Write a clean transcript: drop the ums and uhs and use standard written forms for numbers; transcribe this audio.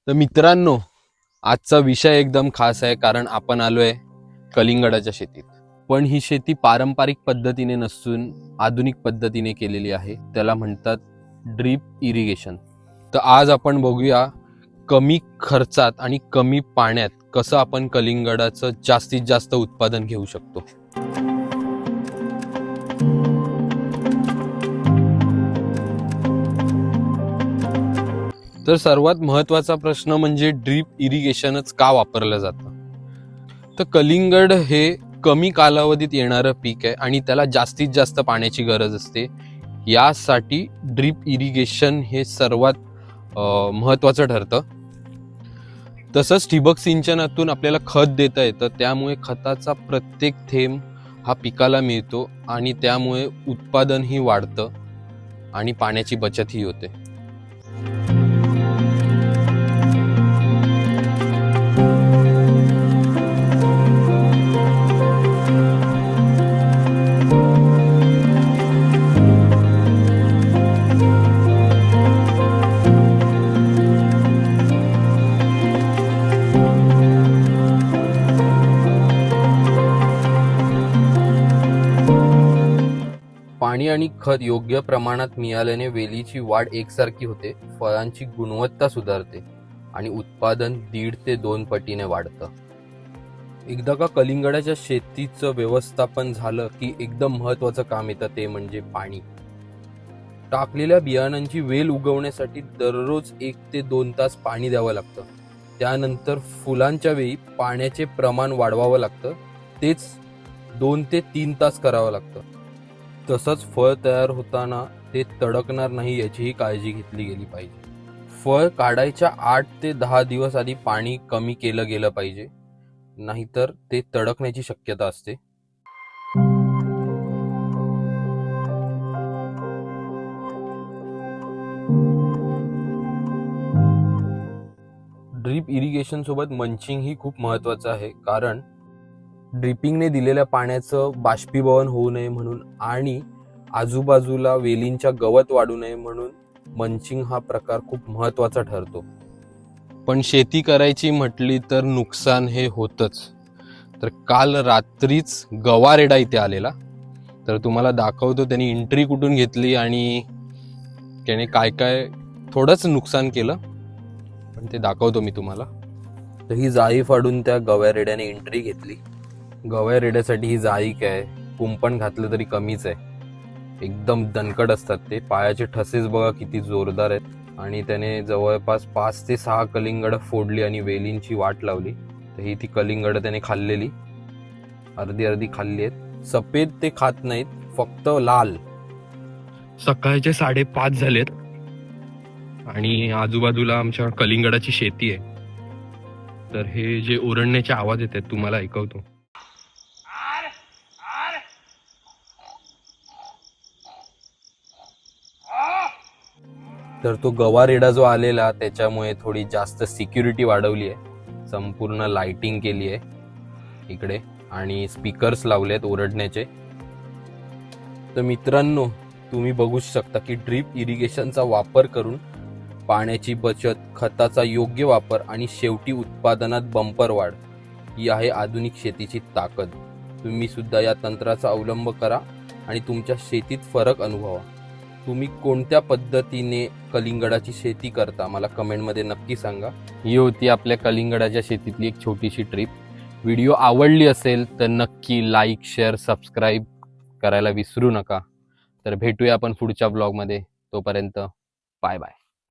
तर मित्रांनो, आजचा विषय एकदम खास आहे, कारण आपण आलोय कलिंगडाच्या शेतीत. पण ही शेती पारंपरिक पद्धतीने नसून आधुनिक पद्धतीने केलेली आहे. त्याला म्हणतात ड्रीप इरिगेशन. तर आज आपण बघूया कमी खर्चात आणि कमी पाण्यात कसं आपण कलिंगडाचं जास्तीत जास्त उत्पादन घेऊ शकतो. तर सर्वात महत्त्वाचा प्रश्न म्हणजे ड्रीप इरिगेशनच का वापरलं जातं. तर कलिंगड हे कमी कालावधीत येणारं पीक आहे आणि त्याला जास्तीत जास्त पाण्याची गरज असते. यासाठी ड्रीप इरिगेशन हे सर्वात महत्त्वाचं ठरतं. तसंच ठिबक सिंचनातून आपल्याला खत देता येतं, त्यामुळे खताचा प्रत्येक थेंब हा पिकाला मिळतो आणि त्यामुळे उत्पादनही वाढतं आणि पाण्याची बचतही होते. पाणी आणि खत योग्य प्रमाणात मिळाल्याने वेलीची वाढ एकसारखी होते, फळांची गुणवत्ता सुधारते आणि उत्पादन 1.5 ते 2 पटीने वाढतं. एकदा का कलिंगडाच्या शेतीचं व्यवस्थापन झालं की एकदम महत्त्वाचं काम येतं, ते म्हणजे पाणी. टाकलेल्या बियाणांची वेल उगवण्यासाठी दररोज 1 ते 2 तास पाणी द्यावं लागतं. त्यानंतर फुलांच्या वेळी पाण्याचे प्रमाण वाढवावं लागतं, तेच 2 ते 3 तास करावं लागतं. तसंच फळ तयार होताना ते तडकणार नाही याचीही काळजी घेतली गेली पाहिजे. फळ काढायच्या 8 ते 10 दिवस आधी पाणी कमी केलं गेलं पाहिजे, नाहीतर ते तडकण्याची शक्यता असते. ड्रीप इरिगेशन सोबत मंचिंग ही खूप महत्वाचं आहे, कारण ड्रिपिंगने दिलेल्या पाण्याचं बाष्पीभवन होऊ नये म्हणून आणि आजूबाजूला वेलींच्या गवत वाढू नये म्हणून मंचिंग हा प्रकार खूप महत्त्वाचा ठरतो. पण शेती करायची म्हटली तर नुकसान हे होतच. तर काल रात्रीच गवारेडा इथे आलेला, तर तुम्हाला दाखवतो त्यांनी एंट्री कुठून घेतली आणि त्याने काय काय थोडंच नुकसान केलं, पण ते दाखवतो मी तुम्हाला. तर ही जाळी फाडून त्या गवारेड्याने एंट्री घेतली. गव्या रेड्यासाठी ही जाळी काय, कुंपण घातलं तरी कमीच आहे. एकदम दणकट असतात ते. पायाचे ठसेच बघा किती जोरदार आहेत. आणि त्याने जवळपास 5 ते 6 कलिंगड फोडली आणि वेलींची वाट लावली. तर ही ती कलिंगड त्याने खाल्लेली, अर्धी खाल्ली आहेत. सफेद ते खात नाहीत, फक्त लाल. सकाळचे 5:30 झालेत आणि आजूबाजूला आमच्या कलिंगडाची शेती आहे. तर हे जे ओरडण्याचे आवाज येत आहेत तुम्हाला ऐकवतो. तर तो गवारेडा जो आलेला, त्याच्यामुळे थोडी जास्त सिक्युरिटी वाढवली आहे. संपूर्ण लाइटिंग केली आहे इकडे आणि स्पीकर्स लावलेत ओरडण्याचे. तर मित्रांनो, तुम्ही बघू शकता की ड्रीप इरिगेशनचा वापर करून पाण्याची बचत, खताचा योग्य वापर आणि शेवटी उत्पादनात बंपर वाढ, ही आहे आधुनिक शेतीची ताकद. तुम्ही सुद्धा या तंत्राचा अवलंब करा आणि तुमच्या शेतीत फरक अनुभवा. तुम्ही कोणत्या पद्धतीने कलिंगडाची शेती करता मला कमेंटमध्ये नक्की सांगा. ही होती आपल्या कलिंगडाच्या शेतीतली एक छोटीशी ट्रिप. व्हिडिओ आवडली असेल तर नक्की लाईक, शेअर, सबस्क्राईब करायला विसरू नका. तर भेटूया आपण पुढच्या ब्लॉगमध्ये. तोपर्यंत बाय बाय.